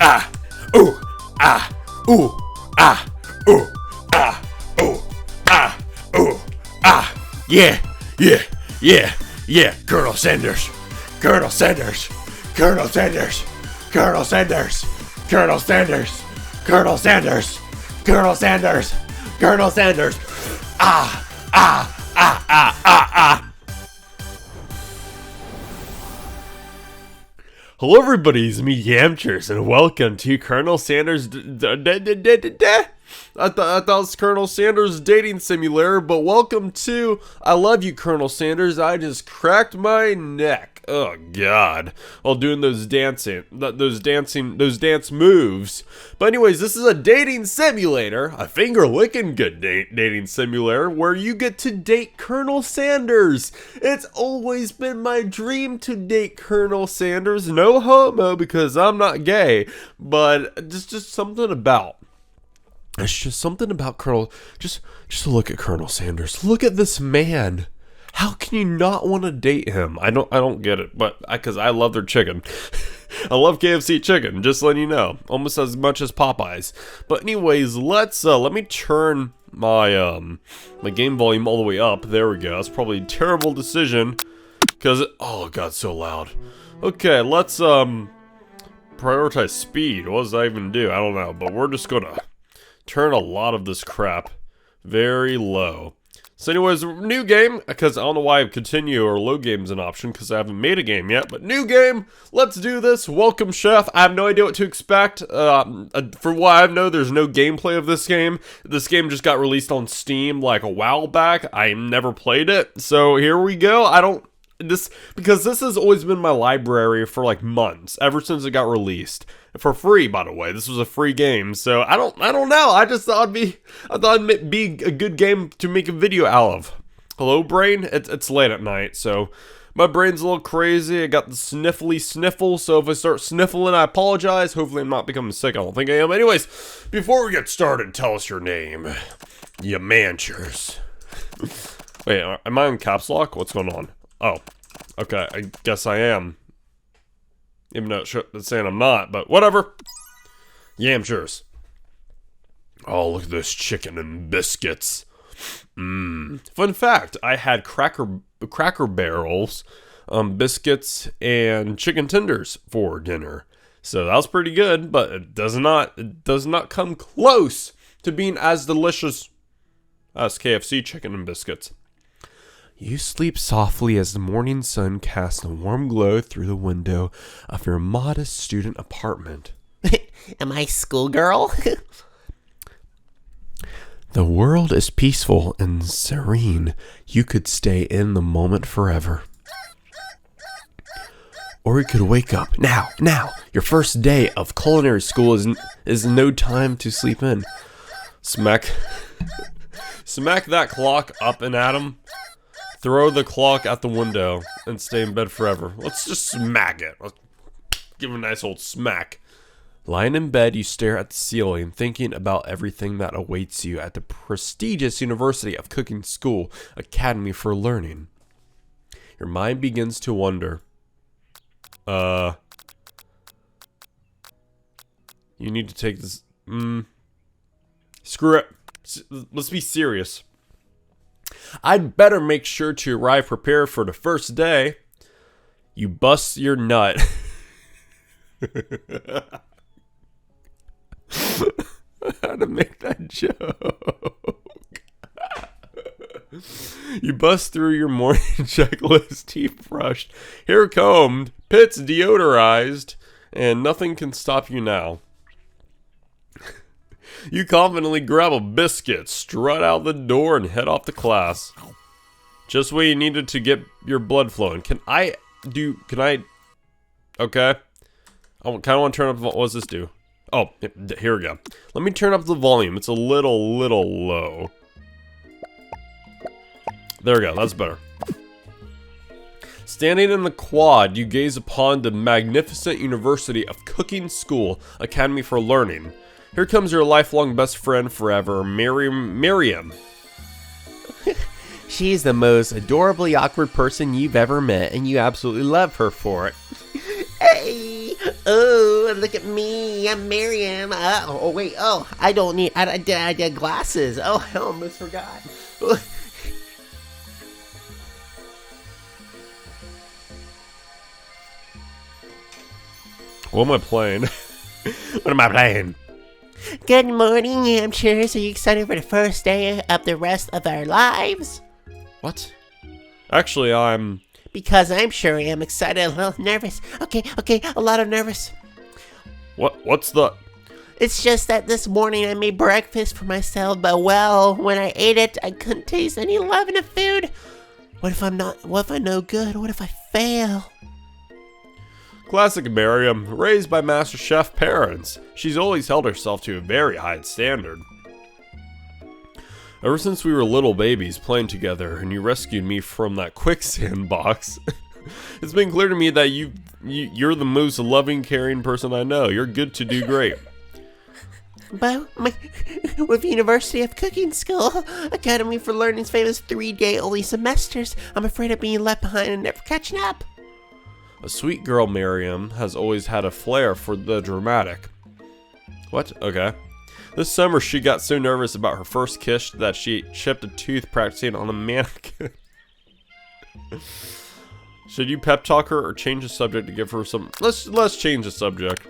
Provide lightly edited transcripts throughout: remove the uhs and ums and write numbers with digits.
ah, ooh, ah, ooh, ah, ooh, ah, ooh, ah, ooh, ah. Yeah, yeah, yeah, yeah. Colonel Sanders, Colonel Sanders, Colonel Sanders, Colonel Sanders, Colonel Sanders, Colonel Sanders, Colonel Sanders, Colonel Sanders. Ah, ah, ah, ah, ah, ah. Hello everybody, it's me Yamchers, and welcome to Colonel Sanders I thought it was Colonel Sanders Dating Simulator, but welcome to I Love You, Colonel Sanders. I just cracked my neck. Oh god. While doing those dance moves. But anyways, this is a dating simulator, a finger-licking good dating simulator, where you get to date Colonel Sanders. It's always been my dream to date Colonel Sanders. No homo, because I'm not gay, but just something about. It's just something about Colonel. Just look at Colonel Sanders. Look at this man. How can you not want to date him? I don't get it, but because I love their chicken. I love KFC chicken, just letting you know, almost as much as Popeyes. But anyways, let me turn my my game volume all the way up. There we go. That's probably a terrible decision because oh god, so loud. Okay, let's prioritize speed. What does that even do? I don't know, but we're just gonna turn a lot of this crap very low. So anyways, new game, because I don't know why continue or low game's an option, because I haven't made a game yet, but new game, let's do this. Welcome, chef. I have no idea what to expect. For what I know, there's no gameplay of this game. This game just got released on Steam like a while back. I never played it, so here we go. Because this has always been my library for like months, ever since it got released. For free, by the way. This was a free game, so I don't know. I thought it'd be a good game to make a video out of. Hello, brain? It's late at night, so my brain's a little crazy. I got the sniffly sniffle, so if I start sniffling, I apologize. Hopefully I'm not becoming sick. I don't think I am. Anyways, before we get started, tell us your name. You manchers. Wait, am I in caps lock? What's going on? Oh, okay, I guess I am. Even though it's saying I'm not, but whatever. Yamchers. Oh, look at this chicken and biscuits. Fun fact, I had cracker barrels, biscuits, and chicken tenders for dinner. So that was pretty good, but it does not come close to being as delicious as KFC chicken and biscuits. You sleep softly as the morning sun casts a warm glow through the window of your modest student apartment. Am I schoolgirl? The world is peaceful and serene. You could stay in the moment forever. Or you could wake up now. Your first day of culinary school is no time to sleep in. Smack that clock up and at 'em. Throw the clock out the window and stay in bed forever. Let's just smack it. Let's give it a nice old smack. Lying in bed, you stare at the ceiling, thinking about everything that awaits you at the prestigious University of Cooking School Academy for Learning. Your mind begins to wonder. You need to take this. Screw it. Let's be serious. I'd better make sure to arrive prepared for the first day. You bust your nut. How to make that joke? You bust through your morning checklist, teeth brushed, hair combed, pits deodorized, and nothing can stop you now. You confidently grab a biscuit, strut out the door, and head off to class. Just what you needed to get your blood flowing. Okay. I kind of want to turn up, what does this do? Oh, here we go. Let me turn up the volume. It's a little low. There we go, that's better. Standing in the quad, you gaze upon the magnificent University of Cooking School Academy for Learning. Here comes your lifelong best friend forever, Miriam. She's the most adorably awkward person you've ever met, and you absolutely love her for it. Hey! Oh, look at me. I'm Miriam. Wait. Oh, I don't need. I did glasses. Oh, I almost forgot. What am I playing? What am I playing? Good morning, Hampshires. Are you excited for the first day of the rest of our lives? What? Actually, I'm... Because I'm sure I am excited, a little nervous. Okay, a lot of nervous. What's the... It's just that this morning I made breakfast for myself, but well, when I ate it, I couldn't taste any love in the food. What if I'm no good? What if I fail? Classic Miriam, raised by Master Chef parents. She's always held herself to a very high standard. Ever since we were little babies playing together and you rescued me from that quicksand box, it's been clear to me that you're the most loving, caring person I know. You're good to do great. But with University of Cooking School, Academy for Learning's famous 3-day only semesters, I'm afraid of being left behind and never catching up. A sweet girl, Miriam, has always had a flair for the dramatic. What? Okay. This summer, she got so nervous about her first kiss that she chipped a tooth practicing on a mannequin. Should you pep talk her or change the subject to give her some... Let's change the subject.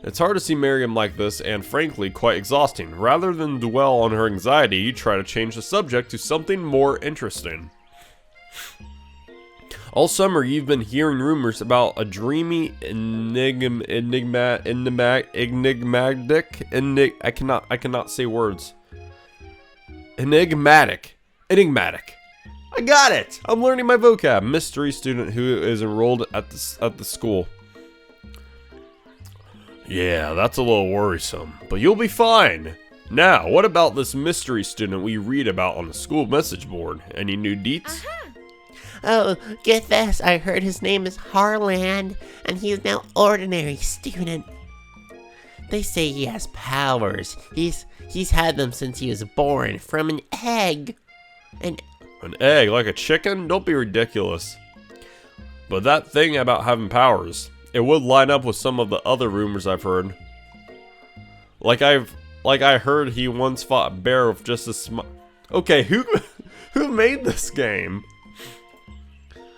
It's hard to see Miriam like this and, frankly, quite exhausting. Rather than dwell on her anxiety, you try to change the subject to something more interesting. All summer, you've been hearing rumors about a dreamy, I cannot say words. Enigmatic. I got it! I'm learning my vocab. Mystery student who is enrolled at the school. Yeah, that's a little worrisome, but you'll be fine. Now, what about this mystery student we read about on the school message board? Any new deets? Oh, get this. I heard his name is Harland, and he is now ordinary student. They say he has powers. He's had them since he was born, from an egg. An egg, like a chicken? Don't be ridiculous. But that thing about having powers, it would line up with some of the other rumors I've heard. Like I heard he once fought a bear with just a smile. Okay, who made this game?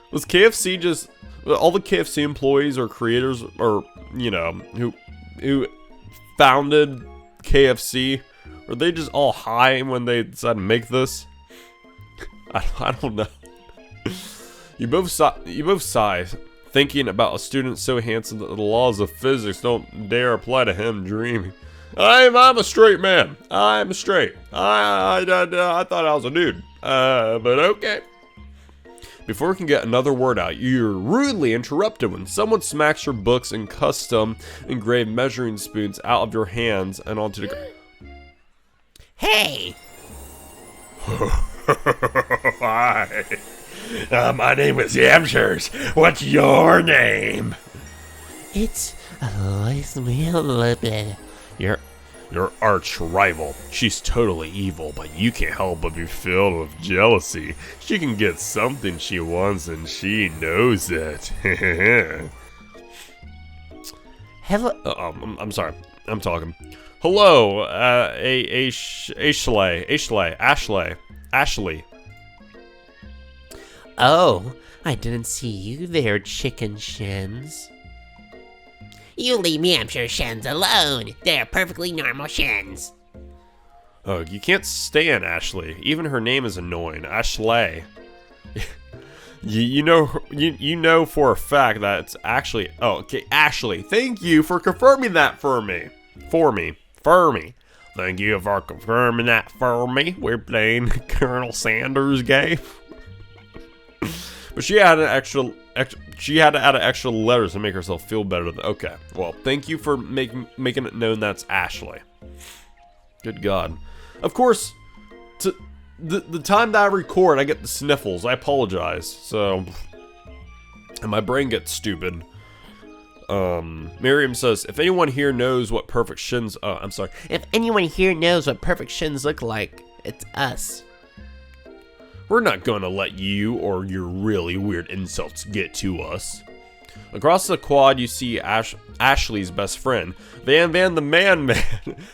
Was KFC just... all the KFC employees or creators or, you know, who founded KFC, were they just all high when they decided to make this? I don't know. You both sigh, thinking about a student so handsome that the laws of physics don't dare apply to him dreaming. I'm a straight man. I'm straight. I thought I was a dude. But okay. Before we can get another word out, you're rudely interrupted when someone smacks your books and custom engraved measuring spoons out of your hands and onto the ground. Hey! Hi. My name is Yamshers. What's your name? It's Elizabeth. Your arch rival. She's totally evil, but you can't help but be filled with jealousy. She can get something she wants and she knows it. Hello. I'm sorry. I'm talking. Hello, Ashley. Oh, I didn't see you there, chicken shins. You leave me Hampshire shins alone. They're perfectly normal shins. Oh, you can't stand Ashley. Even her name is annoying. Ashley. you know for a fact that it's actually... Oh, okay, Ashley. Thank you for confirming that for me. Thank you for confirming that for me. We're playing Colonel Sanders game. But she had she had to add extra letters to make herself feel better. Okay, well, thank you for making it known that's Ashley. Good God. Of course, the time that I record, I get the sniffles. I apologize. So, and my brain gets stupid. Miriam says, if anyone here knows what perfect shins... I'm sorry. If anyone here knows what perfect shins look like, it's us. We're not gonna let you or your really weird insults get to us. Across the quad, you see Ashley's best friend. Van the Man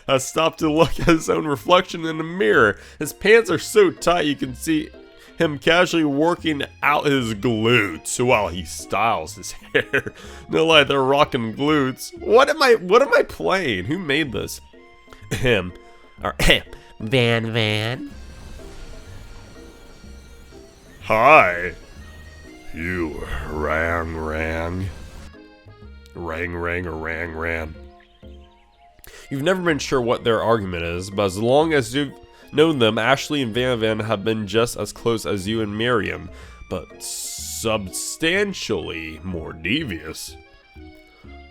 has stopped to look at his own reflection in the mirror. His pants are so tight you can see him casually working out his glutes while he styles his hair. No lie, they're rocking glutes. What am I playing? Who made this? Him. Or Van. Hi. You rang. You've never been sure what their argument is, but as long as you've known them, Ashley and Van have been just as close as you and Miriam, but substantially more devious.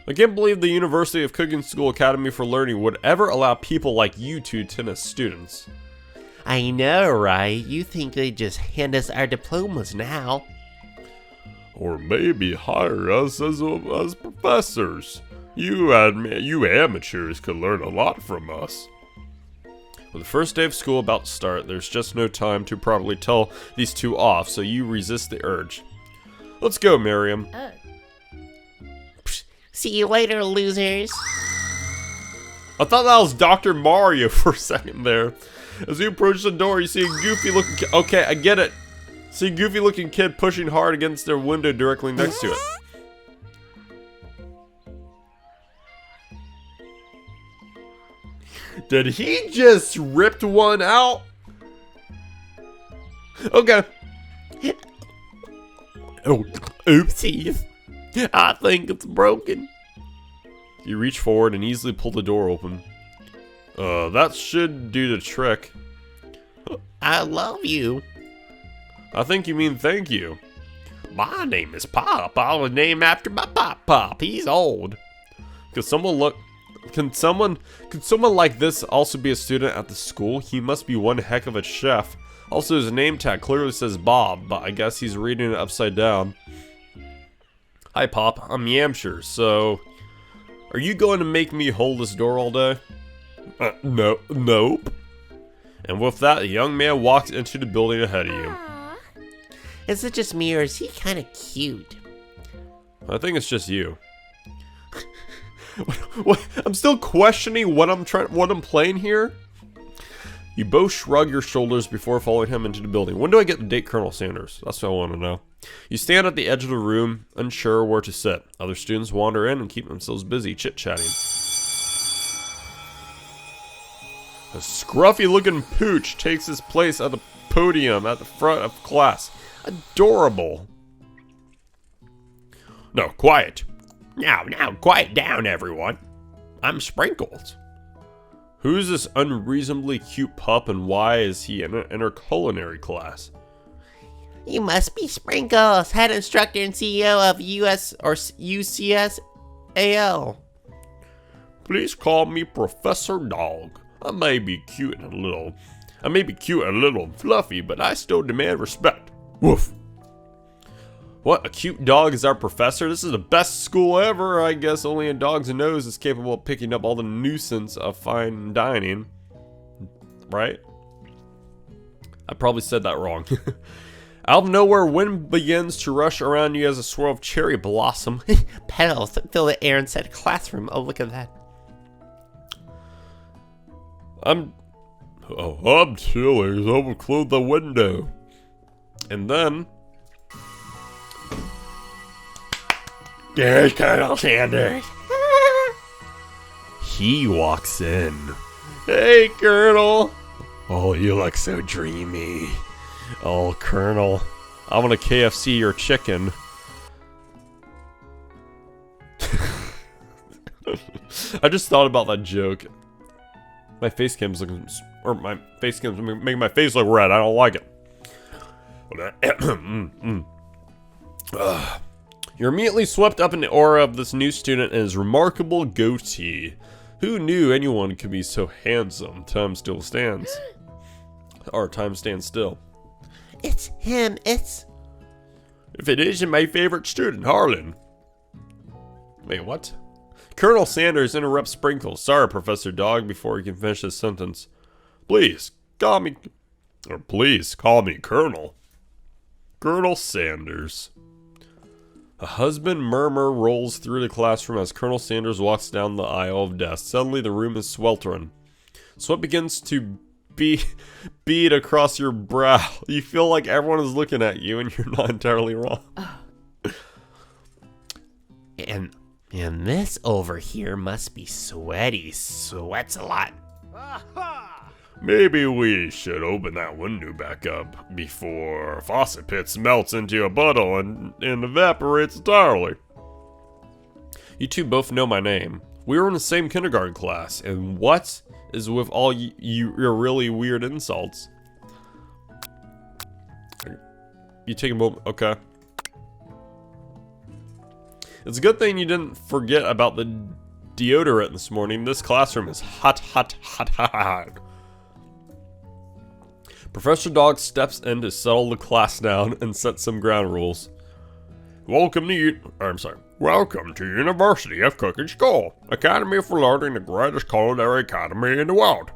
I can't believe the University of Cooking School Academy for Learning would ever allow people like you to attend as students. I know, right? You think they just hand us our diplomas now. Or maybe hire us as professors. You amateurs could learn a lot from us. With the first day of school about to start, there's just no time to properly tell these two off, so you resist the urge. Let's go, Miriam. See you later, losers. I thought that was Dr. Mario for a second there. As you approach the door, you see a goofy looking kid. Okay, I get it. See a goofy looking kid pushing hard against their window directly next to it. Did he just ripped one out? Okay. Oh, oopsies. I think it's broken. You reach forward and easily pull the door open. That should do the trick. I love you. I think you mean thank you. My name is Pop. I was named after my Pop. He's old. Can someone like this also be a student at the school? He must be one heck of a chef. Also, his name tag clearly says Bob, but I guess he's reading it upside down. Hi, Pop. I'm Yamshire, so... Are you going to make me hold this door all day? Nope. And with that, the young man walks into the building ahead of you. Is it just me, or is he kind of cute? I think it's just you. What? I'm still questioning what I'm playing here. You both shrug your shoulders before following him into the building. When do I get to date Colonel Sanders? That's what I want to know. You stand at the edge of the room, unsure where to sit. Other students wander in and keep themselves busy chit-chatting. A scruffy-looking pooch takes his place at the podium at the front of class. Adorable. No, quiet. Now, quiet down, everyone. I'm Sprinkles. Who's this unreasonably cute pup, and why is he in our culinary class? You must be Sprinkles, head instructor and CEO of UCSAL. Please call me Professor Dog. I may be cute and a little fluffy, but I still demand respect. Woof. What, a cute dog is our professor? This is the best school ever. I guess only a dog's nose is capable of picking up all the nuisance of fine dining. Right? I probably said that wrong. Out of nowhere, wind begins to rush around you as a swirl of cherry blossom. Petals fill the air inside a classroom. Oh, look at that. I'm chilly, so I'm gonna close the window. And then... There's Colonel Sanders. He walks in. Hey, Colonel. Oh, you look so dreamy. Oh, Colonel, I want to KFC your chicken. I just thought about that joke. My face cam's looking, or my face cam's making my face look red. I don't like it. You're immediately swept up in the aura of this new student and his remarkable goatee. Who knew anyone could be so handsome? Time still stands. Or time stands still. It's him, If it isn't my favorite student, Harlan. Wait, what? Colonel Sanders interrupts Sprinkles. Sorry, Professor Dog, before he can finish his sentence. Please call me Colonel. Colonel Sanders. A husband murmur rolls through the classroom as Colonel Sanders walks down the aisle of desks. Suddenly, the room is sweltering. Sweat begins to bead across your brow. You feel like everyone is looking at you, and you're not entirely wrong. And this over here must be sweaty. Sweats a lot. Maybe we should open that window back up before faucet pits melts into a puddle and evaporates entirely. You two both know my name. We were in the same kindergarten class, and what is with all your really weird insults? You take a moment, okay. It's a good thing you didn't forget about the deodorant this morning. This classroom is hot, hot, hot, hot, hot. Professor Dog steps in to settle the class down and set some ground rules. Welcome to University of Cooking School, Academy for Learning, the greatest culinary academy in the world.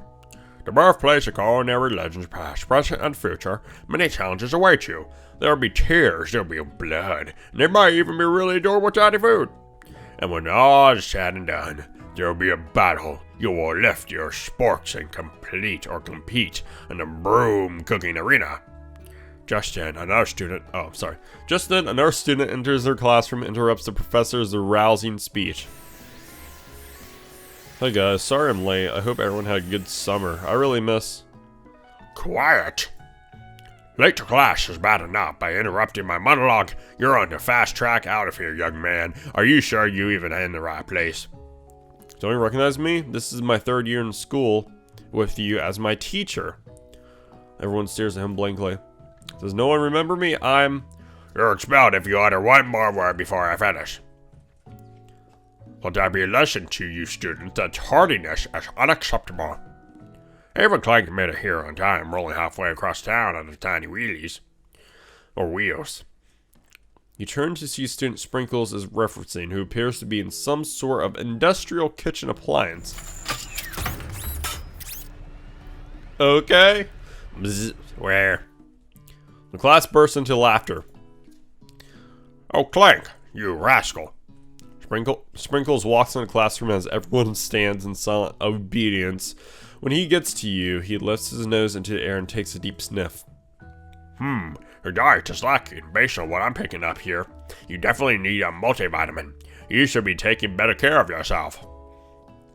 The birthplace of culinary legends past, present, and future. Many challenges await you. There will be tears, there will be blood, and there might even be really adorable tiny food. And when all is said and done, there will be a battle. You will lift your sporks and compete in the broom cooking arena. Just then, another student enters their classroom, interrupts the professor's arousing speech. Hey guys, sorry I'm late. I hope everyone had a good summer. I really miss... Quiet! Late to class is bad enough by interrupting my monologue. You're on the fast track out of here, young man. Are you sure you even in the right place? Don't you recognize me? This is my 3rd year in school with you as my teacher. Everyone stares at him blankly. Does no one remember me? You're expelled if you utter one more word before I finish. Let that be a lesson to you students that tardiness is unacceptable. Even Clank made it here on time, rolling halfway across town on the tiny wheelies. Or wheels. You turn to see student Sprinkles is referencing, who appears to be in some sort of industrial kitchen appliance. Okay. Bzz, where? The class bursts into laughter. Oh, Clank, you rascal. Sprinkles walks in the classroom as everyone stands in silent obedience. When he gets to you, he lifts his nose into the air and takes a deep sniff. Your diet is lacking. Based on what I'm picking up here, you definitely need a multivitamin. You should be taking better care of yourself.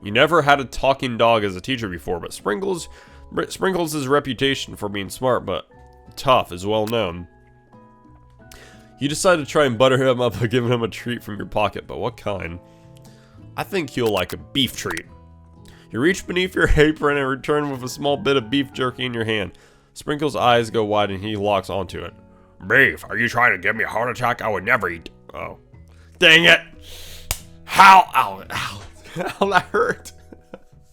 You never had a talking dog as a teacher before, but Sprinkles' reputation for being smart but tough is well known. You decide to try and butter him up by giving him a treat from your pocket, but what kind? I think he'll like a beef treat. You reach beneath your apron and return with a small bit of beef jerky in your hand. Sprinkles' eyes go wide and he locks onto it. Beef, are you trying to give me a heart attack? I would never eat. Oh. Dang it! How? Ow, ow. Ow, that hurt.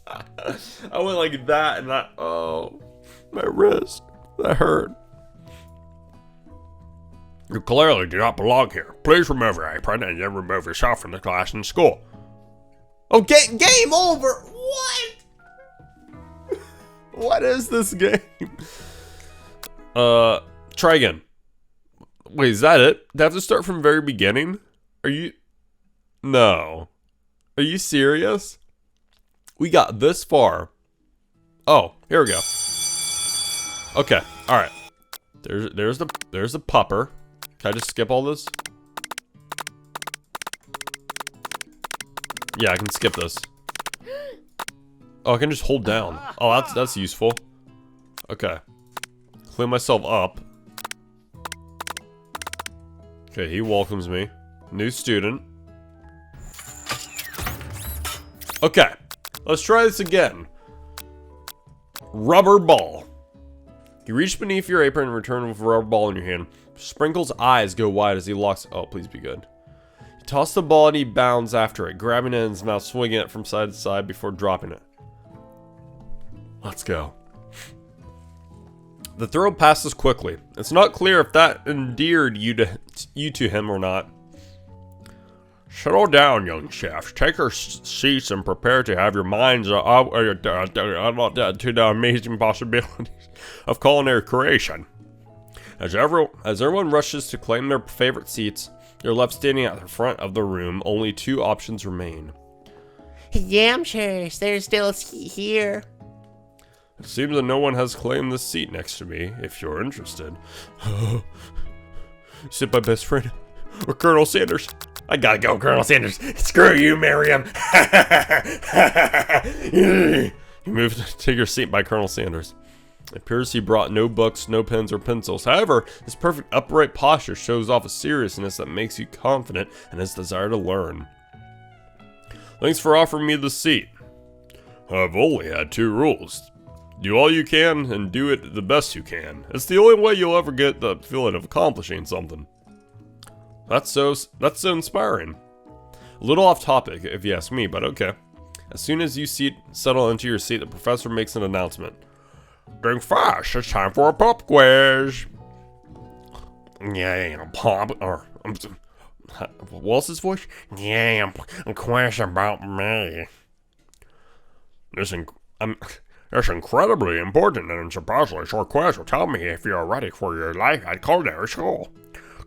I went like that and that. Oh. My wrist. That hurt. You clearly do not belong here. Please remove your apron and then remove yourself from the class and school. Oh, game over! What? What is this game? Try again. Wait, is that it? Do I have to start from very beginning? Are you... No. Are you serious? We got this far. Oh, here we go. Okay, alright. There's the pupper. Can I just skip all this? Yeah, I can skip this. Oh, I can just hold down. Oh, that's useful. Okay. Clean myself up. Okay, he welcomes me. New student. Okay. Let's try this again. Rubber ball. You reach beneath your apron and return with a rubber ball in your hand. Sprinkle's eyes go wide as he locks... Oh, please be good. You toss the ball and he bounds after it, grabbing it in his mouth, swinging it from side to side before dropping it. Let's go. The throw passes quickly. It's not clear if that endeared you to him or not. Settle down, young chefs. Take your seats and prepare to have your minds to the amazing possibilities of culinary creation. As everyone rushes to claim their favorite seats, You're left standing at the front of the room. Only 2 options remain. Yamshers, there's still a seat here. It seems that no one has claimed the seat next to me, if you're interested. Sit my best friend, or Colonel Sanders. I gotta go, Colonel Sanders. Screw you, Miriam. You move to take your seat by Colonel Sanders. It appears he brought no books, no pens, or pencils. However, his perfect upright posture shows off a seriousness that makes you confident in his desire to learn. Thanks for offering me the seat. I've only had 2 rules. Do all you can and do it the best you can. It's the only way you'll ever get the feeling of accomplishing something. That's so inspiring. A little off topic if you ask me, but okay. As soon as you settle into your seat, the professor makes an announcement. Think fast, it's time for a pop quiz. Yeah, pop, or, what's his voice? Yeah, a quiz about me. This incredibly important and supposedly short quiz will tell me if you're ready for your life at culinary school.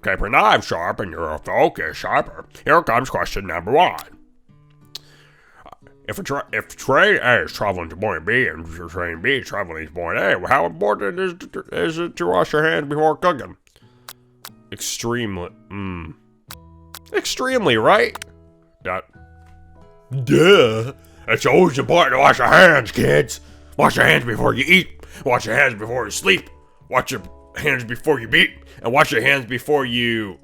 Keep your knife sharp and your focus sharper. Here comes question number 1. If train A is traveling to point B and train B is traveling to point A, how important is it to wash your hands before cooking? Extremely. Extremely, right? Duh. It's always important to wash your hands, kids. Wash your hands before you eat. Wash your hands before you sleep. Wash your hands before you beat. And wash your hands before you...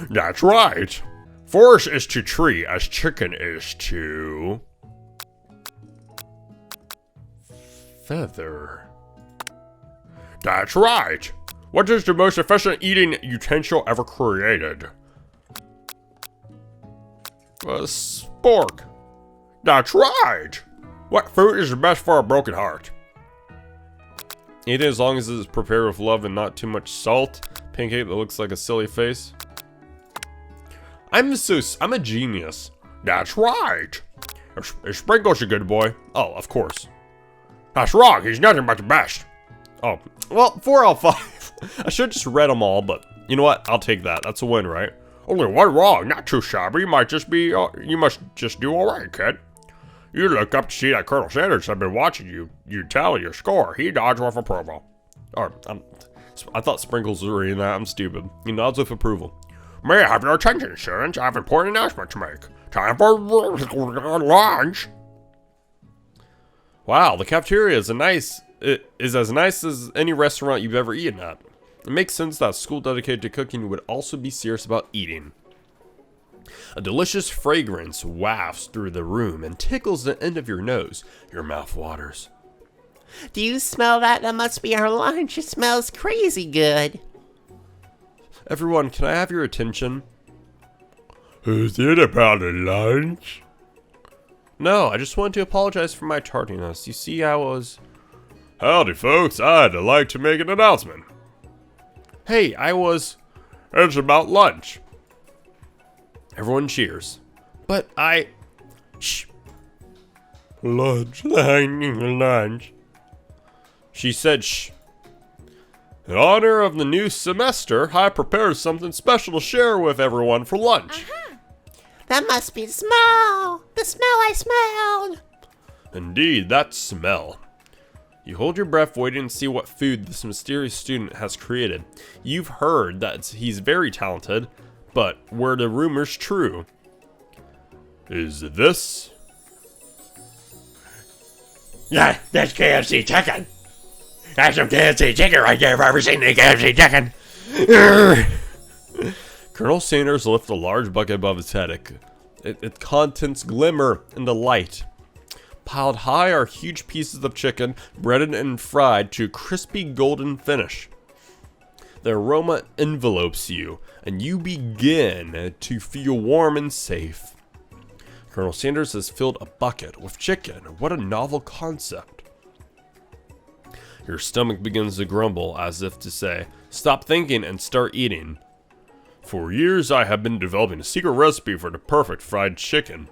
That's right. Force is to tree as chicken is to... feather. That's right. What is the most efficient eating utensil ever created? A spork. That's right. What food is the best for a broken heart? Eat it as long as it is prepared with love and not too much salt. Pancake that looks like a silly face. I'm a genius. That's right. Is Sprinkles a good boy? Oh, of course. That's wrong. He's nothing but the best. Oh, well, 4 out of 5. I should have just read them all, but you know what? I'll take that. That's a win, right? Only 1 wrong. Not too shabby. You must just do all right, kid. You look up to see that Colonel Sanders has been watching you. You tally your score. He nods with approval. Or, I thought Sprinkles was reading that. I'm stupid. He nods with approval. May I have your attention, students? I have an important announcement to make. Time for lunch. Wow, the cafeteria is as nice as any restaurant you've ever eaten at. It makes sense that a school dedicated to cooking would also be serious about eating. A delicious fragrance wafts through the room and tickles the end of your nose. Your mouth waters. Do you smell that? That must be our lunch. It smells crazy good. Everyone, can I have your attention? Is it about a lunch? No, I just wanted to apologize for my tardiness. You see, I was... Howdy, folks. I'd like to make an announcement. Hey, It's about lunch. Everyone cheers. But Shh. Lunch. She said shh. In honor of the new semester, I prepared something special to share with everyone for lunch. That must be the smell. The smell I smelled. Indeed, that smell. You hold your breath waiting to see what food this mysterious student has created. You've heard that he's very talented, but were the rumors true? Is this? Yeah, that's KFC chicken. That's some KFC chicken right there if I've ever seen the KFC chicken. Colonel Sanders lifts a large bucket above his head. Its contents glimmer in the light. Piled high are huge pieces of chicken, breaded and fried to a crispy golden finish. The aroma envelopes you, and you begin to feel warm and safe. Colonel Sanders has filled a bucket with chicken. What a novel concept. Your stomach begins to grumble as if to say, stop thinking and start eating. For years I have been developing a secret recipe for the perfect fried chicken.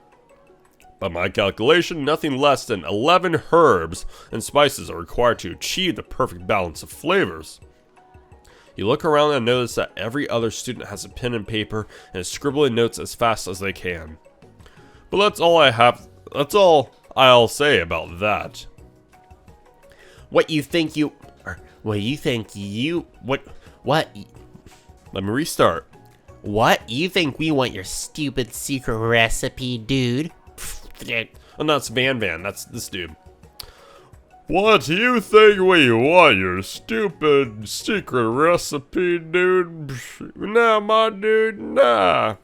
By my calculation, nothing less than 11 herbs and spices are required to achieve the perfect balance of flavors. You look around and notice that every other student has a pen and paper and is scribbling notes as fast as they can. But that's all I'll say about that. What? Let me restart. What? You think we want your stupid secret recipe, dude? And that's Van. That's this dude. What do you think we want, your stupid secret recipe, dude? Nah, my dude, nah.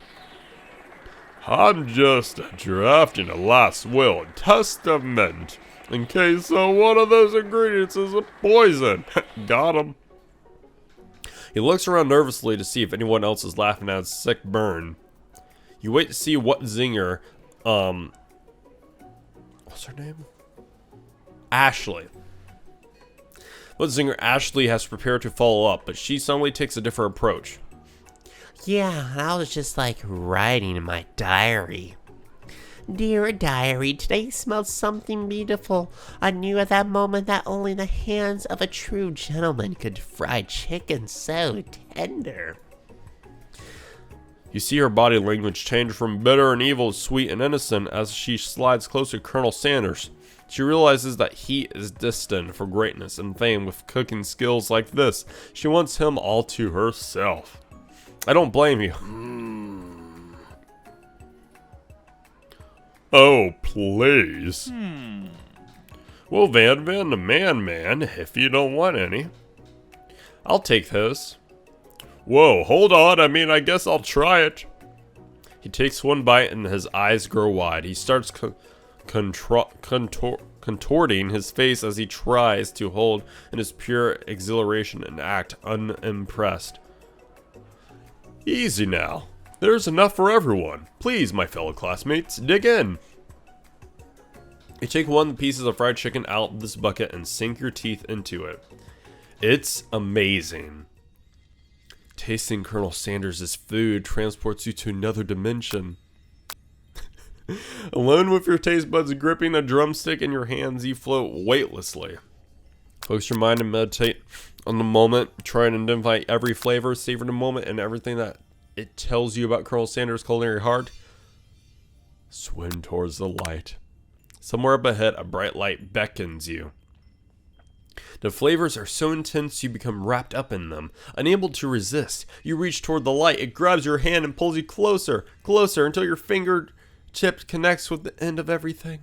I'm just drafting a last will and testament in case one of those ingredients is a poison. Got him. He looks around nervously to see if anyone else is laughing at his sick burn. You wait to see what zinger, what's her name? Ashley. What zinger Ashley has prepared to follow up, but she suddenly takes a different approach. Yeah, I was just like writing in my diary. Dear diary, today smelled something beautiful. I knew at that moment that only the hands of a true gentleman could fry chicken so tender. You see her body language change from bitter and evil to sweet and innocent as she slides closer to Colonel Sanders. She realizes that he is destined for greatness and fame with cooking skills like this. She wants him all to herself. I don't blame you. Oh, please. Well, Van, the man, if you don't want any. I'll take this. Whoa, hold on. I guess I'll try it. He takes one bite and his eyes grow wide. He starts contorting his face as he tries to hold in his pure exhilaration and act unimpressed. Easy now. There's enough for everyone. Please, my fellow classmates, dig in. You take one of the pieces of fried chicken out of this bucket and sink your teeth into it. It's amazing. Tasting Colonel Sanders' food transports you to another dimension. Alone with your taste buds gripping a drumstick in your hands, you float weightlessly. Focus your mind and meditate on the moment. Try and identify every flavor, savor the moment, and everything that it tells you about Colonel Sanders' culinary heart. Swim towards the light. Somewhere up ahead, a bright light beckons you. The flavors are so intense you become wrapped up in them. Unable to resist, you reach toward the light. It grabs your hand and pulls you closer, closer, until your fingertip connects with the end of everything.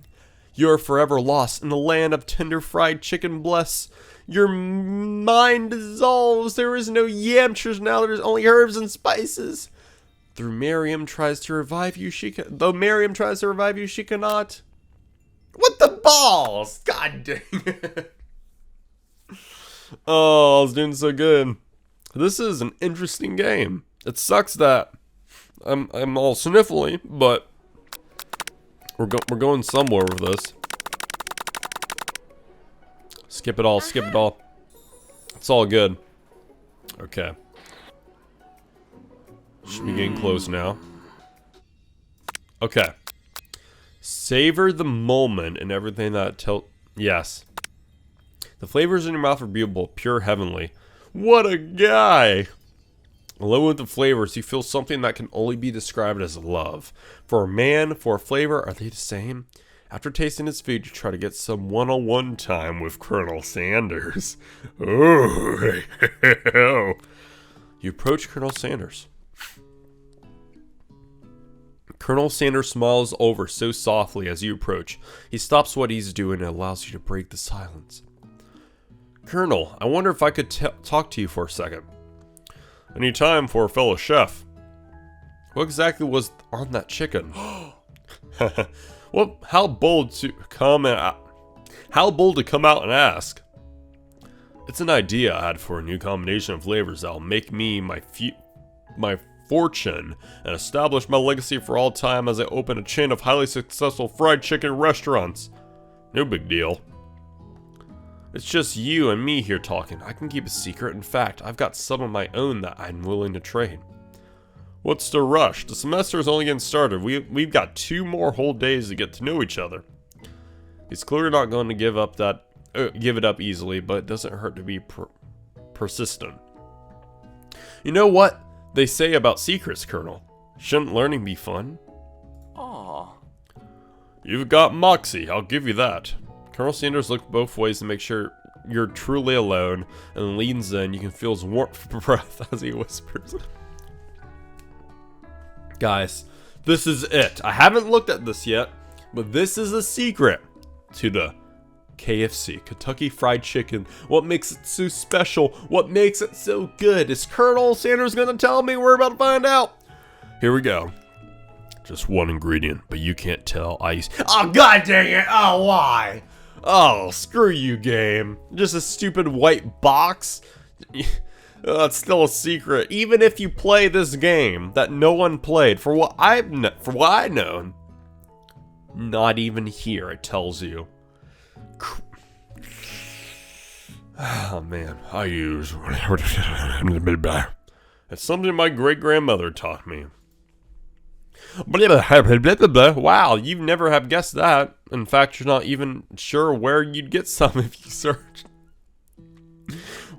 You are forever lost in the land of tender fried chicken bliss. Your mind dissolves. There is no yamchers now. There's only herbs and spices. Though Miriam tries to revive you, she cannot. What the balls? God dang it. Oh, I was doing so good. This is an interesting game. It sucks that I'm all sniffly, but we're going somewhere with this. Skip it all. It's all good. Okay. Should be getting close now. Okay. Savor the moment and everything that yes. The flavors in your mouth are beautiful, pure heavenly. What a guy! Alone with the flavors, you feel something that can only be described as love. For a man, for a flavor, are they the same? After tasting his food, you try to get some one-on-one time with Colonel Sanders. Oh, you approach Colonel Sanders. Colonel Sanders smiles over so softly as you approach. He stops what he's doing and allows you to break the silence. Colonel, I wonder if I could talk to you for a second. Any time for a fellow chef. What exactly was on that chicken? Well, how bold to come out and ask. It's an idea I had for a new combination of flavors that'll make me my fortune and establish my legacy for all time as I open a chain of highly successful fried chicken restaurants. No big deal. It's just you and me here talking. I can keep a secret. In fact, I've got some of my own that I'm willing to trade. What's the rush? The semester is only getting started. We've got 2 more whole days to get to know each other. He's clearly not going to give it up easily, but it doesn't hurt to be persistent. You know what they say about secrets, Colonel? Shouldn't learning be fun? Aw. You've got moxie, I'll give you that. Colonel Sanders looked both ways to make sure you're truly alone, and leans in. You can feel his warmth breath as he whispers. Guys, this is it. I haven't looked at this yet, but this is a secret to the KFC, Kentucky Fried Chicken. What makes it so special? What makes it so good? Is Colonel Sanders gonna tell me? We're about to find out. Here we go. Just one ingredient, but you can't tell. Oh, god dang it! Oh, why? Oh, screw you, game. Just a stupid white box? It's still a secret. Even if you play this game that no one played, for what I've known, not even here it tells you. Oh man, I use. It's something my great grandmother taught me. Wow, you've never have guessed that. In fact, you're not even sure where you'd get some if you searched.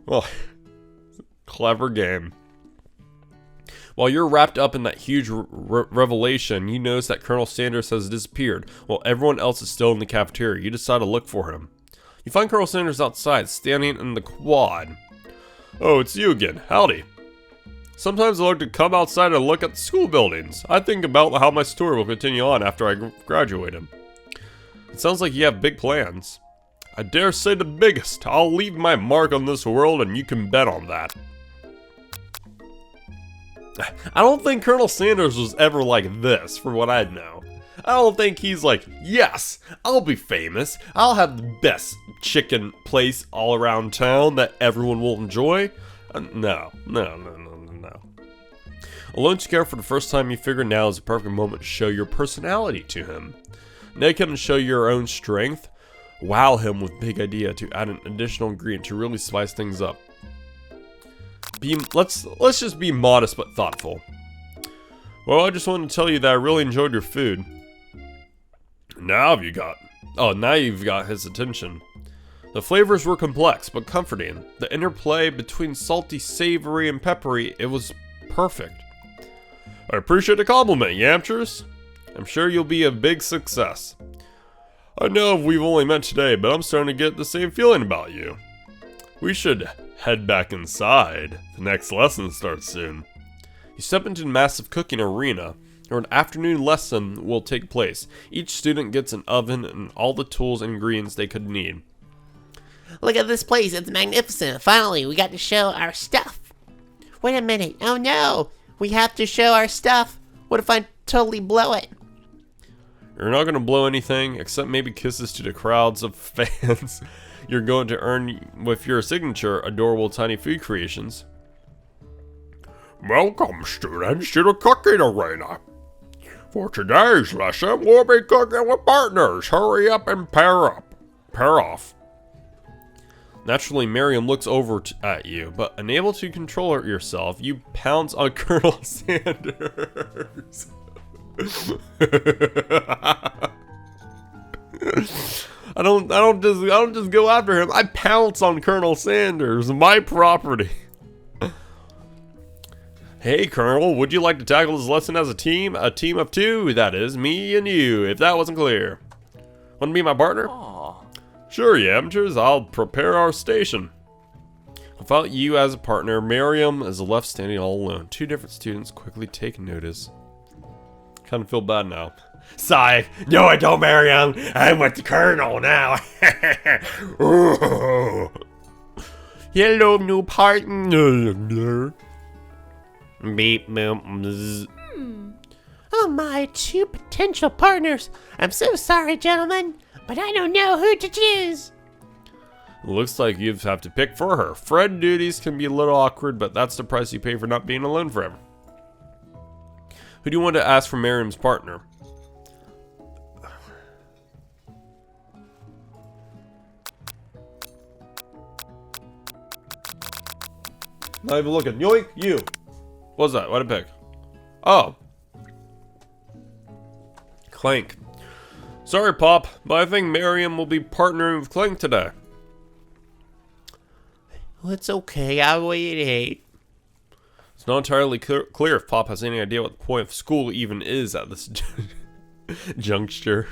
Well, clever game. While you're wrapped up in that huge revelation, you notice that Colonel Sanders has disappeared, while everyone else is still in the cafeteria. You decide to look for him. You find Colonel Sanders outside, standing in the quad. Oh, it's you again. Howdy. Sometimes I like to come outside and look at the school buildings. I think about how my story will continue on after I graduate. It sounds like you have big plans. I dare say the biggest. I'll leave my mark on this world and you can bet on that. I don't think Colonel Sanders was ever like this, for what I know. I don't think he's like, yes, I'll be famous. I'll have the best chicken place all around town that everyone will enjoy. No. Alone together for the first time, you figure now is the perfect moment to show your personality to him. Naked and show your own strength. Wow him with big idea to add an additional ingredient to really spice things up. Let's just be modest but thoughtful. Well, I just wanted to tell you that I really enjoyed your food. Now you've got his attention. The flavors were complex but comforting. The interplay between salty, savory, and peppery, it was perfect. I appreciate the compliment, Yamchers. I'm sure you'll be a big success. I know we've only met today, but I'm starting to get the same feeling about you. We should head back inside. The next lesson starts soon. You step into the massive cooking arena, where an afternoon lesson will take place. Each student gets an oven and all the tools and ingredients they could need. Look at this place, it's magnificent. Finally, we got to show our stuff. Wait a minute, oh no! We have to show our stuff. What if I totally blow it? You're not going to blow anything, except maybe kisses to the crowds of fans you're going to earn with your signature adorable tiny food creations. Welcome, students, to the cooking arena. For today's lesson, we'll be cooking with partners. Hurry up and pair off. Naturally, Miriam looks over at you, but unable to control yourself, you pounce on Colonel Sanders. I don't just go after him. I pounce on Colonel Sanders, my property. Hey, Colonel, would you like to tackle this lesson as a team? A team of two, that is, me and you, if that wasn't clear. Want to be my partner? Aw. Sure, Yamchers, I'll prepare our station. Without you as a partner, Miriam is left standing all alone. Two different students quickly take notice. Kind of feel bad now. Sigh. No, I don't, Miriam. I'm with the Colonel now. Hello, new partner. Beep, boom, bzz. Oh my, two potential partners. I'm so sorry, gentlemen, but I don't know who to choose. Looks like you have to pick for her. Friend duties can be a little awkward, but that's the price you pay for not being alone forever. Who do you want to ask for Miriam's partner? Not even looking. Yoink, you. What's that? What a pick. Oh. Clank. Sorry, Pop, but I think Miriam will be partnering with Clank today. Well, it's okay. I'll wait 8. It's not entirely clear if Pop has any idea what the point of school even is at this juncture.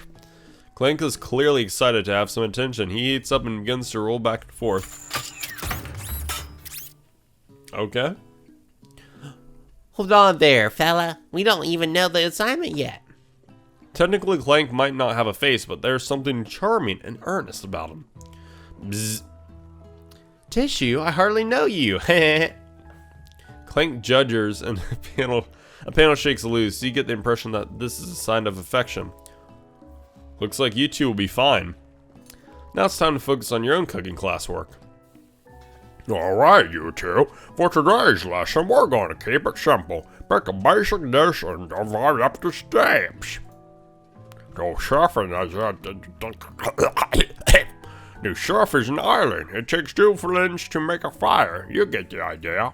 Clank is clearly excited to have some attention. He eats up and begins to roll back and forth. Okay. Hold on there, fella. We don't even know the assignment yet. Technically, Clank might not have a face, but there's something charming and earnest about him. Bzz. Tissue, I hardly know you. Clank judges and a panel shakes loose. You get the impression that this is a sign of affection. Looks like you two will be fine. Now it's time to focus on your own cooking classwork. Alright, you two. For today's lesson, we're going to keep it simple. Pick a basic dish and divide up the steps. The chef is an island. It takes 2 flins to make a fire. You get the idea.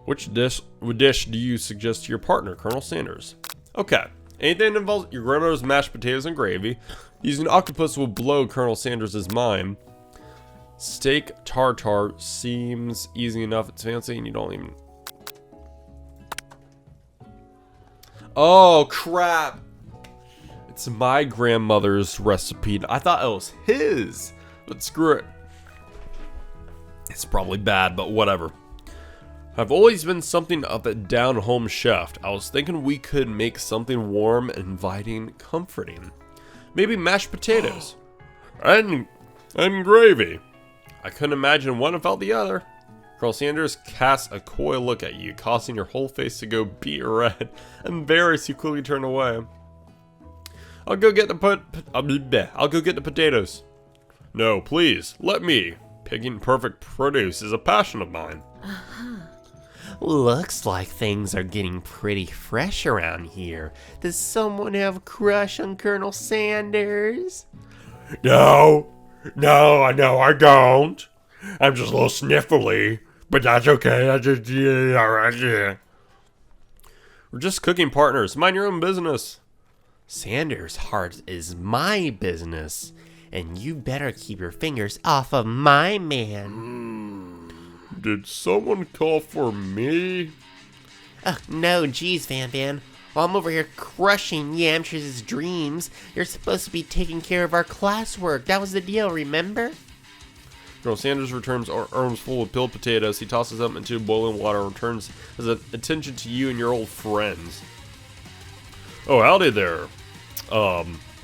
Which dish do you suggest to your partner, Colonel Sanders? Okay. Anything that involves your grandmother's mashed potatoes and gravy. Using octopus will blow Colonel Sanders' mind. Steak tartare seems easy enough. It's fancy and you don't even... Oh, crap. It's my grandmother's recipe. I thought it was his. But screw it. It's probably bad, but whatever. I've always been something of a down-home chef. I was thinking we could make something warm, inviting, comforting. Maybe mashed potatoes. And gravy. I couldn't imagine one without the other. Colonel Sanders casts a coy look at you, causing your whole face to go beet red. Embarrassed, you quickly turn away. I'll go get the potatoes. No, please, let me. Picking perfect produce is a passion of mine. Looks like things are getting pretty fresh around here. Does someone have a crush on Colonel Sanders? No, I don't. I'm just a little sniffly, but that's okay. We're just cooking partners. Mind your own business. Sanders' heart is my business, and you better keep your fingers off of my man. Did someone call for me? No, geez, Van. While I'm over here crushing Yamcha's dreams, you're supposed to be taking care of our classwork. That was the deal, remember? Colonel Sanders returns arms full of peeled potatoes. He tosses them into boiling water and returns his attention to you and your old friends. Oh, howdy there.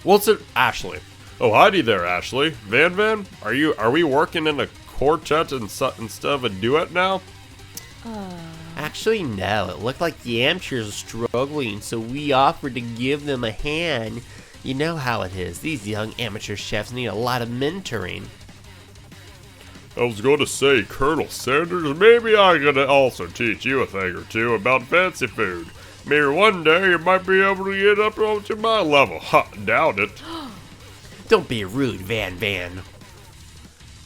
What's it, Ashley? Oh, howdy there, Ashley. Van, are we working in a quartet instead of a duet now? Actually, no. It looked like the amateurs are struggling, so we offered to give them a hand. You know how it is. These young amateur chefs need a lot of mentoring. I was going to say, Colonel Sanders, maybe I could also teach you a thing or two about fancy food. Maybe one day you might be able to get up to my level. Ha, doubt it. Don't be rude, Van.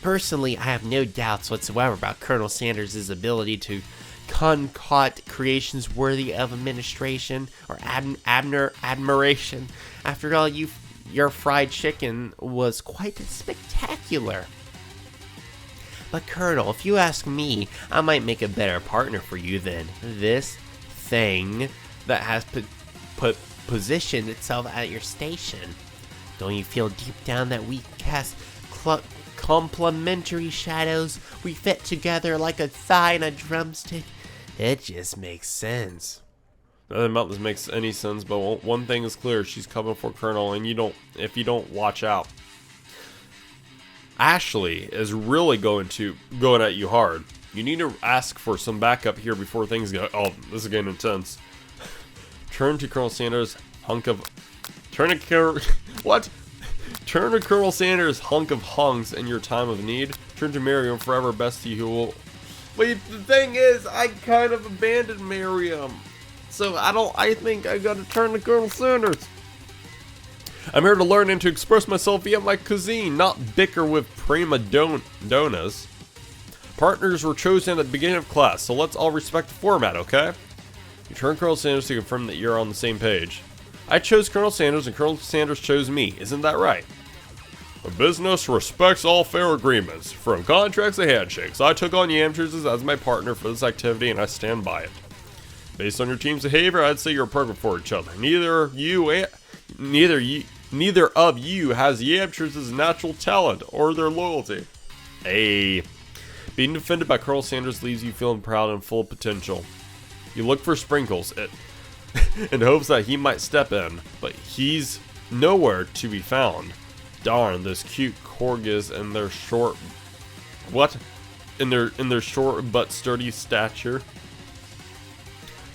Personally, I have no doubts whatsoever about Colonel Sanders' ability to concoct creations worthy of administration or admiration. After all, your fried chicken was quite spectacular. But Colonel, if you ask me, I might make a better partner for you than this thing that has positioned itself at your station. Don't you feel deep down that we cast complementary shadows? We fit together like a thigh and a drumstick. It just makes sense. Nothing about this makes any sense, but one thing is clear: she's coming for Colonel, and if you don't watch out, Ashley is really going at you hard. You need to ask for some backup here before things go. Oh, this is getting intense. Turn to Colonel Sanders, hunk of hunks in your time of need. Turn to Miriam, forever bestie who will... Wait, the thing is, I kind of abandoned Miriam. So I think I gotta turn to Colonel Sanders. I'm here to learn and to express myself via my cuisine, not bicker with prima donnas. Partners were chosen at the beginning of class, so let's all respect the format, okay? You turn Colonel Sanders to confirm that you're on the same page. I chose Colonel Sanders and Colonel Sanders chose me, isn't that right? A business respects all fair agreements, from contracts to handshakes. I took on Yamchers as my partner for this activity, and I stand by it. Based on your team's behavior, I'd say you're perfect for each other. Neither of you has Yamchers' natural talent or their loyalty. Hey. Being defended by Colonel Sanders leaves you feeling proud and full of potential. You look for Sprinkles in hopes that he might step in, but he's nowhere to be found. Darn, those cute corgis and their short... What? In their short but sturdy stature.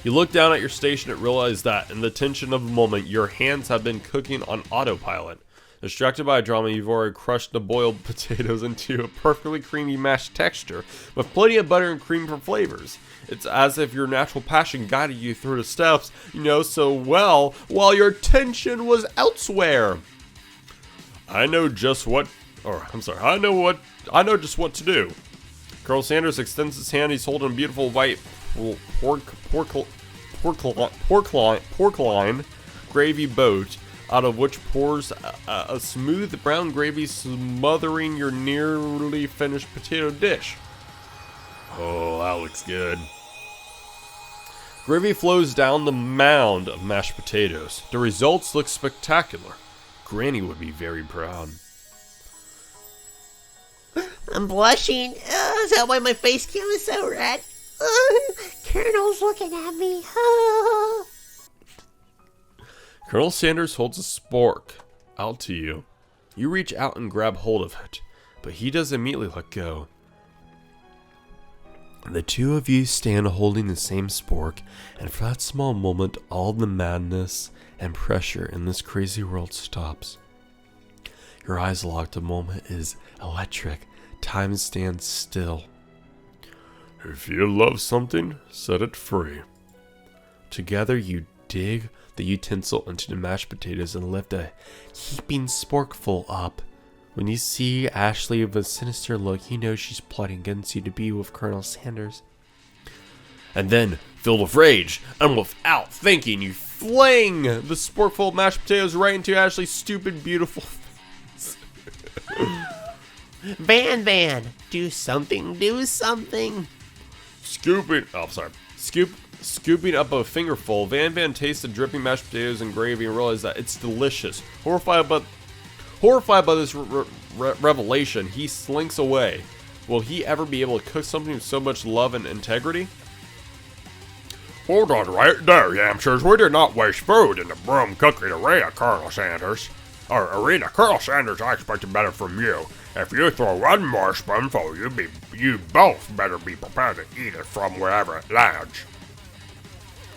You look down at your station and realize that, in the tension of the moment, your hands have been cooking on autopilot. Distracted by drama, you've already crushed the boiled potatoes into a perfectly creamy mashed texture, with plenty of butter and cream for flavors. It's as if your natural passion guided you through the steps, so well, while your attention was elsewhere. I know just what to do. Colonel Sanders extends his hand. He's holding a beautiful white pork-line gravy boat, out of which pours a smooth brown gravy smothering your nearly finished potato dish. Oh, that looks good. Gravy flows down the mound of mashed potatoes. The results look spectacular. Granny would be very proud. I'm blushing. Is that why my face cam is so red? Colonel's looking at me. Colonel Sanders holds a spork out to you. You reach out and grab hold of it, but he does immediately let go. The two of you stand holding the same spork, and for that small moment, all the madness and pressure in this crazy world stops. Your eyes locked. A moment is electric. Time stands still. If you love something, set it free. Together you dig the utensil into the mashed potatoes and lift a heaping sporkful up. When you see Ashley with a sinister look, you know she's plotting against you to be with Colonel Sanders. And then, filled with rage, and without thinking, you fling the sporkful of mashed potatoes right into Ashley's stupid, beautiful face. Van, do something. Scooping up a fingerful, Van tastes the dripping mashed potatoes and gravy and realizes that it's delicious. Horrified by this revelation, he slinks away. Will he ever be able to cook something with so much love and integrity? Hold on right there, Yamsters. We did not waste food in the broom cooking arena, Colonel Sanders. Colonel Sanders, I expected better from you. If you throw one more spoonful, you both better be prepared to eat it from wherever it lands.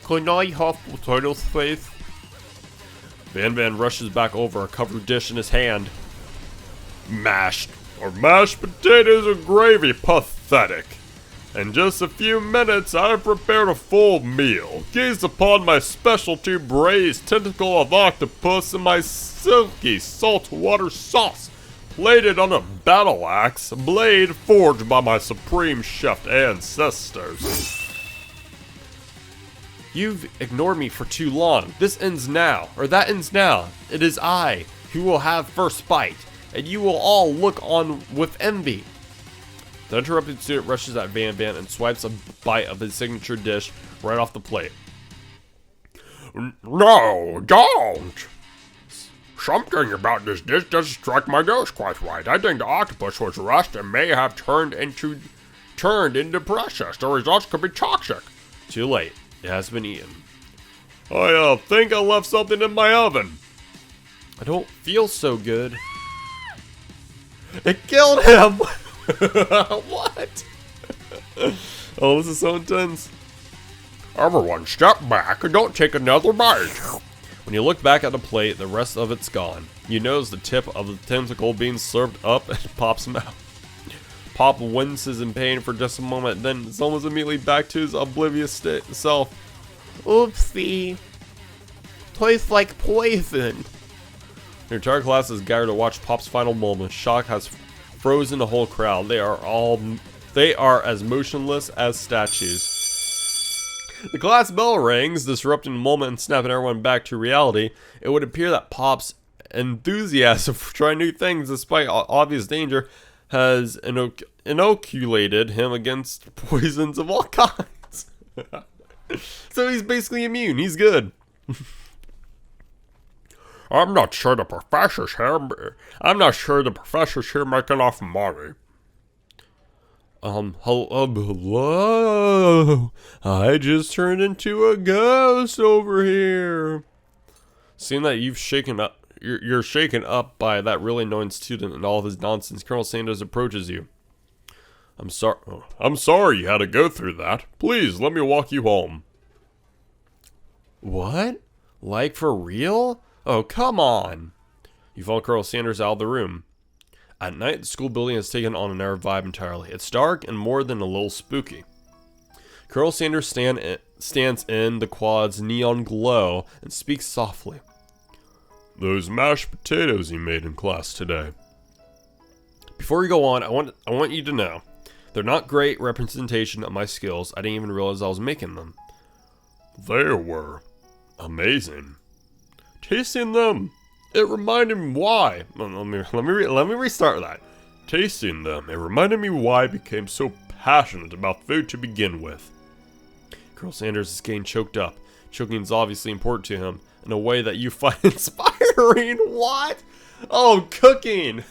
Can I have potatoes, please? Van rushes back over, a covered dish in his hand. Mashed potatoes and gravy, pathetic. In just a few minutes, I've prepared a full meal. Gaze upon my specialty braised tentacle of octopus and my silky saltwater sauce, plated on a battle axe blade forged by my supreme chef ancestors. You've ignored me for too long. This ends now, or that ends now. It is I who will have first bite, and you will all look on with envy. The interrupted student rushes at Van and swipes a bite of his signature dish right off the plate. No, don't! Something about this dish doesn't strike my nose quite right. I think the octopus was rushed and may have turned into process. The results could be toxic. Too late. It has been eaten. I think I left something in my oven. I don't feel so good. It killed him! What? Oh, this is so intense. Everyone step back and don't take another bite. When you look back at the plate, the rest of it's gone. You notice the tip of the tentacle being served up and Pop's mouth. Pop winces in pain for just a moment, then is almost immediately back to his oblivious self. Oopsie. Tastes like poison. Your entire class is gathered to watch Pop's final moment. Shock has frozen the whole crowd. They are as motionless as statues. The class bell rings, disrupting the moment and snapping everyone back to reality. It would appear that Pop's enthusiasm for trying new things despite obvious danger has inoculated him against poisons of all kinds. So he's basically immune. He's good. I'm not sure the professor's here make enough money. Hello. I just turned into a ghost over here. Seeing that you've shaken up, you're shaken up by that really annoying student and all of his nonsense, Colonel Sanders approaches you. I'm sorry you had to go through that. Please, let me walk you home. What? Like for real? Oh, come on. You follow Colonel Sanders out of the room. At night, the school building has taken on another vibe entirely. It's dark and more than a little spooky. Colonel Sanders stands in the quad's neon glow and speaks softly. Those mashed potatoes you made in class today. Before we go on, I want you to know, they're not great representation of my skills. I didn't even realize I was making them. They were amazing. Tasting them, it reminded me why. Let me restart that. Tasting them, it reminded me why I became so passionate about food to begin with. Colonel Sanders is getting choked up. Choking is obviously important to him in a way that you find inspiring. What? Oh, cooking.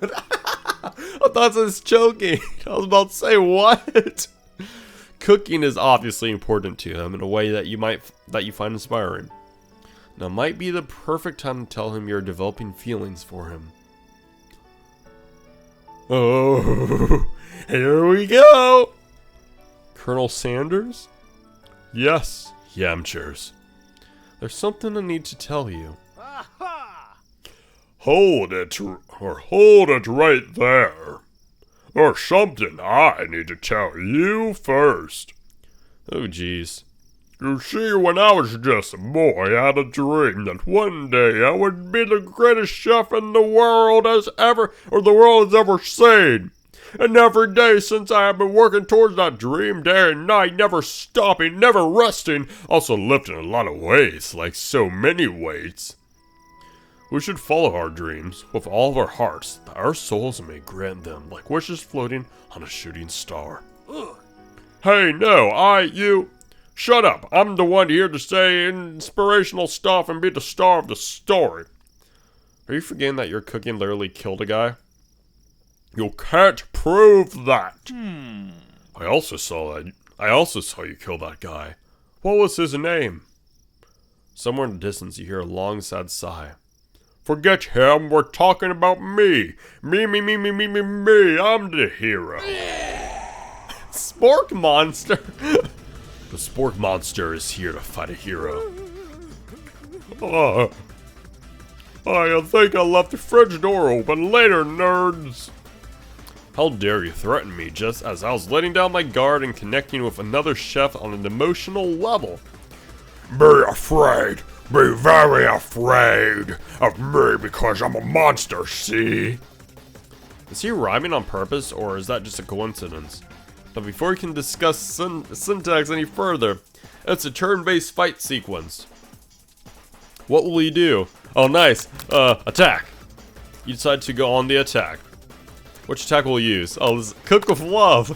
I thought it was choking. I was about to say what? Cooking is obviously important to him in a way that you find inspiring. Now might be the perfect time to tell him you're developing feelings for him. Oh, here we go. Colonel Sanders? Yes, Yamchers. There's something I need to tell you. Hold it right there. Or something I need to tell you first. Oh, jeez. You see, when I was just a boy, I had a dream that one day I would be the greatest chef in the world has ever seen. And every day since I have been working towards that dream, day and night, never stopping, never resting, also lifting a lot of weights, like so many weights. We should follow our dreams with all of our hearts, that our souls may grant them like wishes floating on a shooting star. Ugh. Hey, no, you... Shut up. I'm the one here to say inspirational stuff and be the star of the story. Are you forgetting that your cooking literally killed a guy? You can't prove that. I also saw you kill that guy. What was his name? Somewhere in the distance you hear a long, sad sigh. Forget him. We're talking about me. Me. I'm the hero. Spork Monster. The Spork Monster is here to fight a hero. I think I left the fridge door open. Later, nerds. How dare you threaten me just as I was letting down my guard and connecting with another chef on an emotional level. Be afraid. Be very afraid of me because I'm a monster, see? Is he rhyming on purpose or is that just a coincidence? But before we can discuss syntax any further, it's a turn-based fight sequence. What will you do? Oh, nice. Attack. You decide to go on the attack. Which attack will you use? Oh, this is Cook with Love.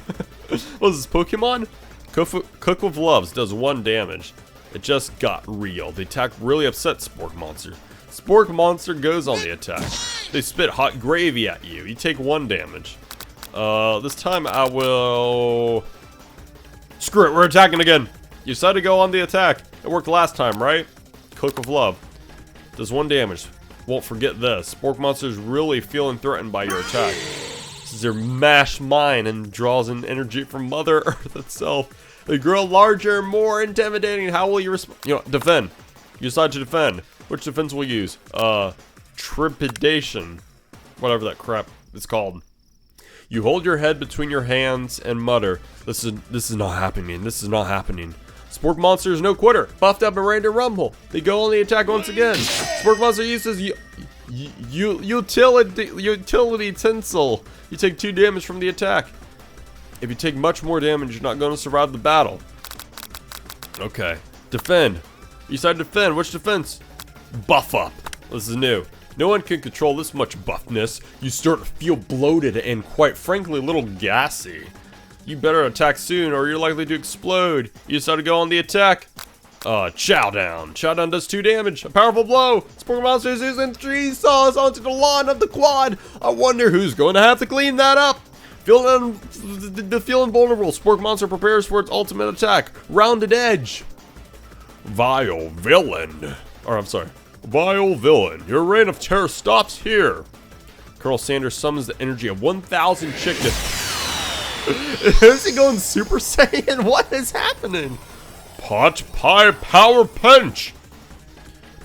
What is this, Pokemon? Cook with Loves does 1 damage. It just got real. The attack really upset Spork Monster. Spork Monster goes on the attack. They spit hot gravy at you. You take 1 damage. This time I will... Screw it, we're attacking again. You decided to go on the attack. It worked last time, right? Cook with Love. Does 1 damage. Won't forget this. Spork Monster's really feeling threatened by your attack. This is your mashed mind and draws in energy from Mother Earth itself. They grow larger and more intimidating. How will you respond? You know, defend. You decide to defend. Which defense will you use? Trepidation. Whatever that crap is called. You hold your head between your hands and mutter, This is not happening. This is not happening. Spork Monster is no quitter. Buffed up and ready to rumble. They go on the attack once again. Spork Monster uses utility tinsel. You take 2 damage from the attack. If you take much more damage, you're not going to survive the battle. Okay. Defend. You decide to defend. Which defense? Buff up. This is new. No one can control this much buffness. You start to feel bloated and, quite frankly, a little gassy. You better attack soon or you're likely to explode. You decide to go on the attack. Chow down. Chow down does 2 damage. A powerful blow. Sport Monsters using 3 saws onto the lawn of the quad. I wonder who's going to have to clean that up. Feeling vulnerable, Spork Monster prepares for its ultimate attack. Rounded Edge. Vile villain. Vile villain. Your reign of terror stops here. Colonel Sanders summons the energy of 1,000 chickens. Is he going Super Saiyan? What is happening? Pot Pie Power Pinch.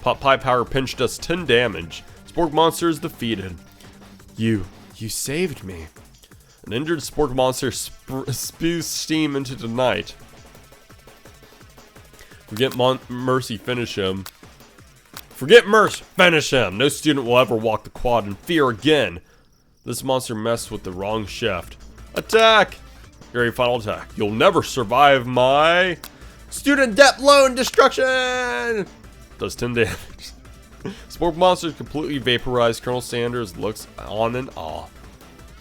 Pot Pie Power Pinch does 10 damage. Spork Monster is defeated. You saved me. An injured Spork Monster spews steam into the night. Forget Mercy, finish him. Forget Mercy, finish him. No student will ever walk the quad in fear again. This monster messed with the wrong shift. Attack! Your final attack. You'll never survive my student debt loan destruction! Does 10 damage. Spork Monster is completely vaporized. Colonel Sanders looks on in awe.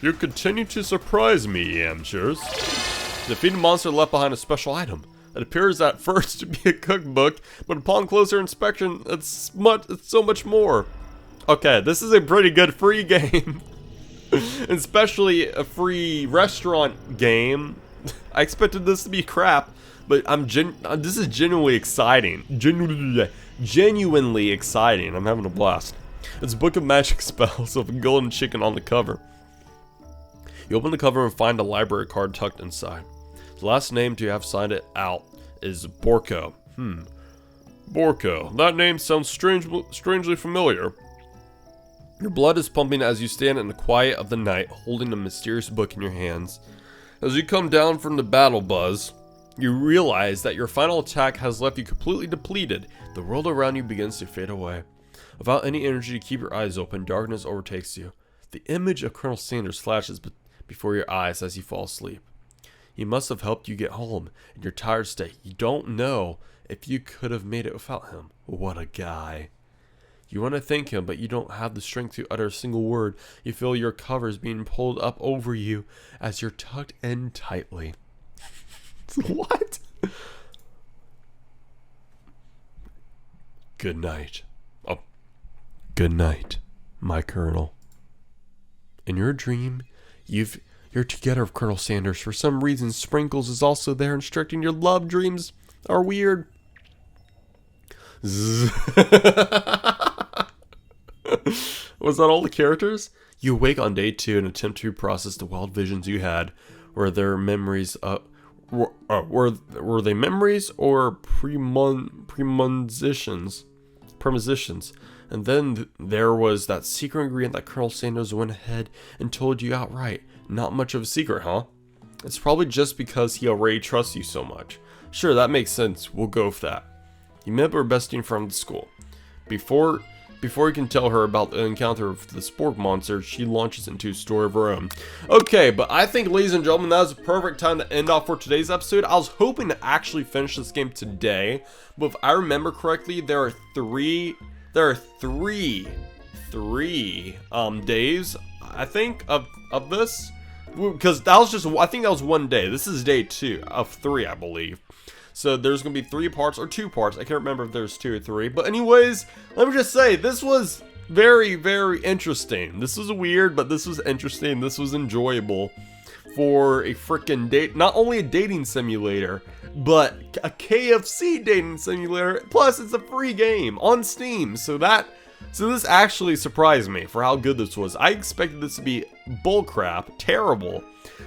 You continue to surprise me, amateurs. The defeated monster left behind a special item. It appears at first to be a cookbook, but upon closer inspection, it's so much more. Okay, this is a pretty good free game. Especially a free restaurant game. I expected this to be crap, but this is genuinely exciting. Genuinely exciting. I'm having a blast. It's a book of magic spells with a golden chicken on the cover. You open the cover and find a library card tucked inside. The last name to have signed it out is Borko. Borko. That name sounds strangely familiar. Your blood is pumping as you stand in the quiet of the night, holding a mysterious book in your hands. As you come down from the battle buzz, you realize that your final attack has left you completely depleted. The world around you begins to fade away. Without any energy to keep your eyes open, darkness overtakes you. The image of Colonel Sanders flashes before your eyes as you fall asleep. He must have helped you get home in your tired state. You don't know if you could have made it without him. What a guy. You want to thank him, but you don't have the strength to utter a single word. You feel your covers being pulled up over you as you're tucked in tightly. What? Good night. Oh, good night, my Colonel. In your dream, you're together with Colonel Sanders. For some reason, Sprinkles is also there, instructing your love dreams are weird. Was that all the characters? You awake on day 2 and attempt to process the wild visions you had. Were there memories? Were they memories or premonitions? And then there was that secret ingredient that Colonel Sanders went ahead and told you outright. Not much of a secret, huh? It's probably just because he already trusts you so much. Sure, that makes sense. We'll go with that. You met her bestie from the school. Before you can tell her about the encounter with the Spork Monster, she launches into a story of her own. Okay, but I think, ladies and gentlemen, that was a perfect time to end off for today's episode. I was hoping to actually finish this game today, but if I remember correctly, there are three days, I think, of this, because that was just, I think that was 1 day. This is day 2 of 3, I believe. So there's going to be 3 parts or 2 parts. I can't remember if there's 2 or 3. But anyways, let me just say, this was very, very interesting. This was weird, but this was interesting. This was enjoyable for a freaking date. Not only a dating simulator, but a KFC dating simulator. Plus, it's a free game on Steam. So this actually surprised me for how good this was. I expected this to be bullcrap, terrible.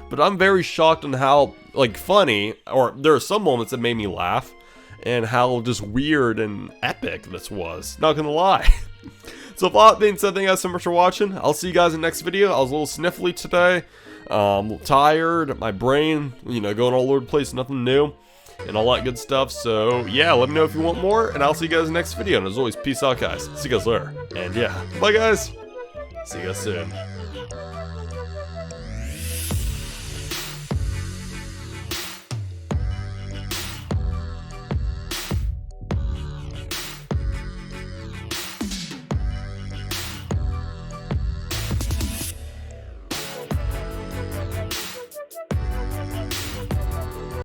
But I'm very shocked on how, funny, or there are some moments that made me laugh, and how just weird and epic this was. Not gonna lie. So with all that being said, thank you guys so much for watching. I'll see you guys in the next video. I was a little sniffly today. Tired, my brain, going all over the place, nothing new, and all that good stuff. So yeah, let me know if you want more, and I'll see you guys in the next video. And as always, peace out, guys. See you guys later. And yeah, bye guys. See you guys soon.